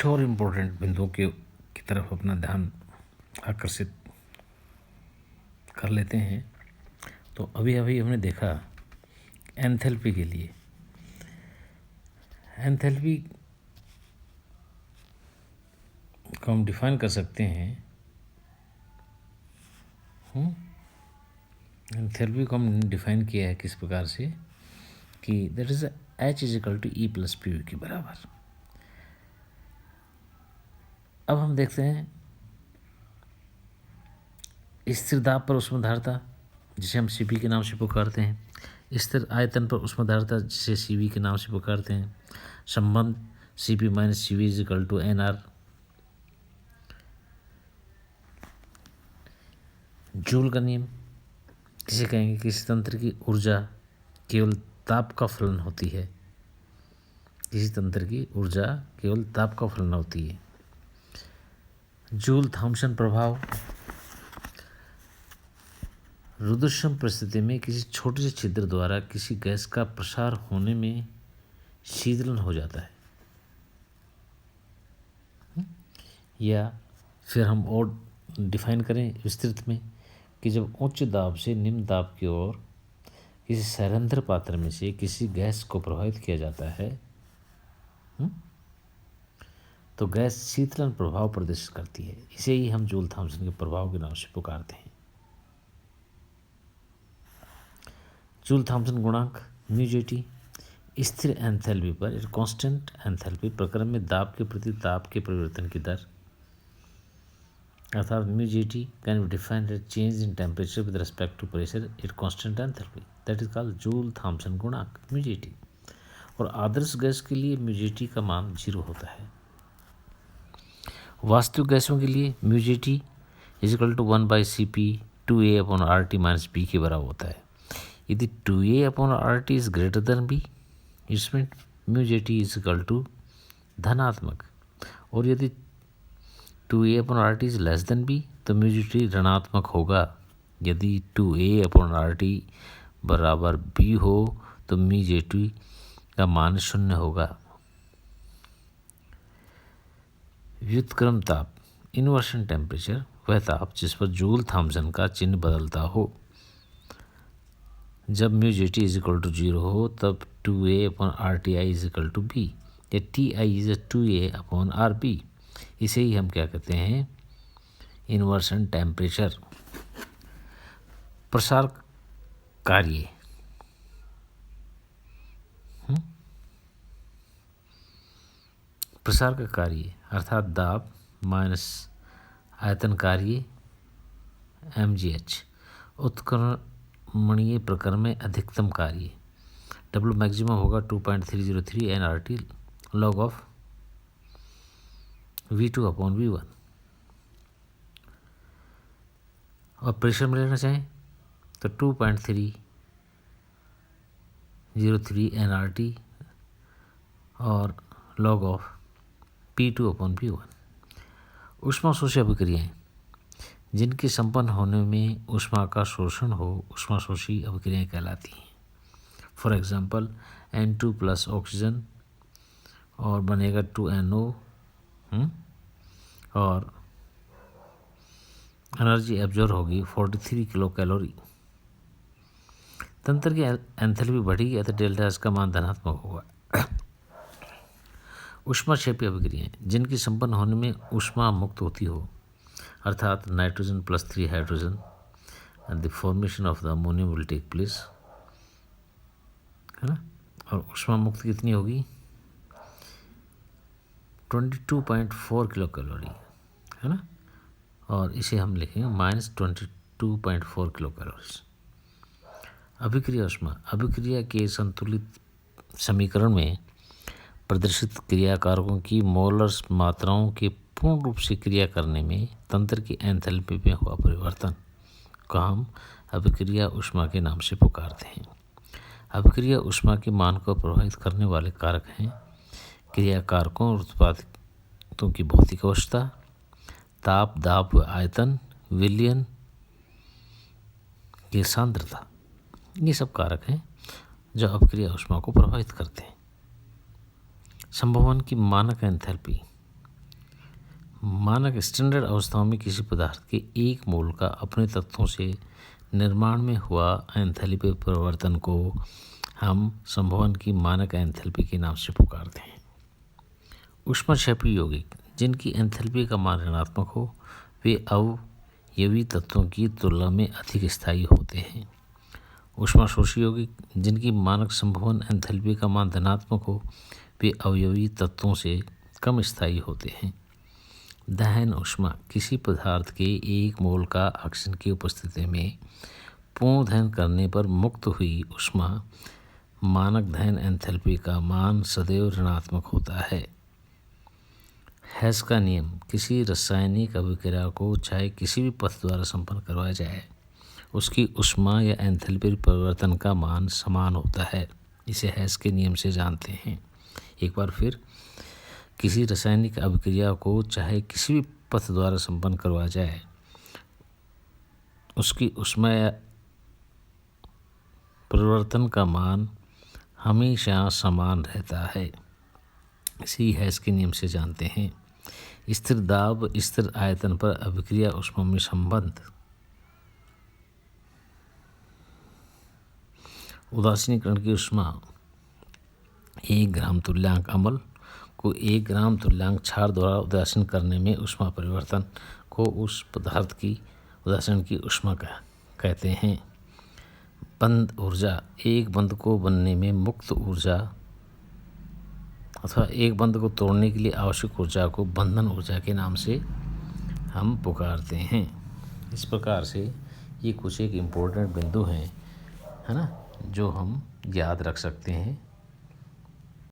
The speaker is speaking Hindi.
कुछ और इम्पोर्टेंट बिंदुओं की तरफ अपना ध्यान आकर्षित कर लेते हैं। तो अभी अभी हमने देखा एंथैल्पी के लिए, एंथैल्पी को हम डिफाइन कर सकते हैं, एंथैल्पी को हम डिफाइन किया है किस प्रकार से कि that is H = E + PV के बराबर। अब हम देखते हैं स्थिर दाब पर ऊष्मधारता, जिसे हम Cp के नाम से पुकारते हैं, स्थिर आयतन पर ऊष्मधारता, जिसे Cv के नाम से पुकारते हैं, संबंध Cp - Cv = nR, जूल का नियम, किसे कहेंगे, किसी तंत्र की ऊर्जा केवल ताप का फलन होती है, किसी तंत्र की ऊर्जा केवल ताप का फलन होती है। जूल थॉम्सन प्रभाव, रुद्रश्रम परिस्थिति में किसी छोटे से छिद्र द्वारा किसी गैस का प्रसार होने में शीतलन हो जाता है। या फिर हम और डिफाइन करें विस्तृत में कि जब उच्च दाब से निम्न दाब की ओर किसी सैरंध्र पात्र में से किसी गैस को प्रभावित किया जाता है तो गैस शीतलन प्रभाव प्रदर्शित करती है। इसे ही हम जूल थॉम्सन के प्रभाव के नाम से पुकारते हैं। जूल थॉम्सन गुणांक म्यूजेटी, स्थिर एंथैल्पी पर कांस्टेंट एंथैल्पी प्रक्रम में दाब के प्रति ताप के परिवर्तन की दर, अर्थात mu JT can be defined as change in temperature with respect to pressure at constant enthalpy, that is called Joule Thomson गुणांक म्यूजेटी। और आदर्श गैस के लिए म्यूजेटी का मान 0 होता है। वास्तविक गैसों के लिए म्यूजेटी = 1/Cp 2A/RT - B के बराबर होता है। यदि 2A/RT is greater than B, इसमें म्यूजेटी = धनात्मक, और यदि 2A/RT is less than B तो म्यूजेटी ऋणात्मक होगा। यदि 2A/RT बराबर B हो तो म्यूजेटी का मान 0 होगा। व्युत्क्रम ताप इन्वर्शन टेम्परेचर वह ताप जिस पर जूल थॉम्सन का चिन्ह बदलता हो। जब म्यूजेटी = 0 हो तब 2A/RTI = B या Ti = 2A/RB। इसे ही हम क्या कहते हैं, इन्वर्शन टेम्परेचर। प्रसार कार्य, प्रसार का कार्य अर्थात दाब माइनस आयतन कार्य mgh, उत्क्रमणीय प्रक्रम में अधिकतम कार्य W मैक्सिमम होगा 2.303 nRT log of V2/V1। और प्रेशर में लेना चाहें तो 2.303 nRT और log of P2/P1। ऊष्माशोषी अभिक्रियाएँ जिनके संपन्न होने में ऊष्मा का शोषण हो ऊष्माशोषी अभिक्रियाएँ कहलाती हैं। फॉर एग्जांपल N2 + ऑक्सीजन और बनेगा 2NO और एनर्जी एब्जॉर्ब होगी 43 किलो कैलोरी। तंत्र की एंथैल्पी बढ़ेगी अतः ΔS का मान धनात्मक होगा। ऊष्माक्षेपी अभिक्रियाएँ जिनकी संपन्न होने में ऊष्मा मुक्त होती हो, अर्थात nitrogen +3 hydrogen and the formation of the ammonium will take place, है ना। और ऊष्मा मुक्त कितनी होगी, 22.4 किलो कैलोरी, है ना। और इसे हम लिखेंगे -22.4 किलो कैलोरी। अभिक्रिया ऊष्मा अभिक्रिया के संतुलित समीकरण में प्रदर्शित क्रियाकारकों की मोलर मात्राओं के पूर्ण रूप से क्रिया करने में तंत्र की एंथैल्पी में हुआ परिवर्तन को हम अभिक्रिया ऊष्मा के नाम से पुकारते हैं। अभिक्रिया ऊष्मा के मान को प्रभावित करने वाले कारक हैं क्रियाकारकों और उत्पादों की भौतिक अवस्था, ताप, दाब व आयतन, विलयन की सांद्रता। ये सब कारक हैं जो अभिक्रिया ऊष्मा को प्रभावित करते हैं। संभवन की मानक एंथैल्पी मानक स्टैंडर्ड अवस्थाओं में किसी पदार्थ के एक मोल का अपने तत्वों से निर्माण में हुआ एंथैल्पी परिवर्तन को हम संभवन की मानक एंथैल्पी के नाम से पुकारते हैं। ऊष्माक्षेपी यौगिक जिनकी एंथैल्पी का मान ऋणात्मक हो वे अवयवी तत्वों की तुलना में अधिक स्थायी होते हैं। ऊष्माशोषी यौगिक जिनकी मानक संभवन एंथैल्पी का मान धनात्मक हो वे अवयवी तत्वों से कम स्थायी होते हैं। दहन ऊष्मा किसी पदार्थ के एक मोल का ऑक्सीजन की उपस्थिति में पूर्ण दहन करने पर मुक्त हुई ऊष्मा मानक दहन एंथैल्पी का मान सदैव ऋणात्मक होता है। हैस का नियम किसी रासायनिक अभिक्रिया को चाहे किसी भी पथ द्वारा संपन्न करवाया जाए उसकी ऊष्मा या एंथैल्पी परिवर्तन का मान समान होता है। इसे हैस के नियम से जानते हैं। एक बार फिर, किसी रासायनिक अभिक्रिया को चाहे किसी भी पथ द्वारा संपन्न करवाया जाए उसकी ऊष्मा या परिवर्तन का मान हमेशा समान रहता है। इसी हैस के नियम से जानते हैं। स्थिर दाब स्थिर आयतन पर अभिक्रिया ऊष्मा में संबंध उदासीनीकरण की ऊष्मा 1 ग्राम तुल्यांक अम्ल को 1 ग्राम तुल्यांक क्षार द्वारा उदासीन करने में ऊष्मा परिवर्तन को उस पदार्थ की उदासीन की ऊष्मा कहते हैं। बंध ऊर्जा एक बंध को बनने में मुक्त ऊर्जा अथवा एक बंध को तोड़ने के लिए आवश्यक ऊर्जा को बंधन ऊर्जा के नाम से हम पुकारते हैं। इस प्रकार से ये कुछ एक इम्पोर्टेंट बिंदु हैं, है ना, जो हम याद रख सकते हैं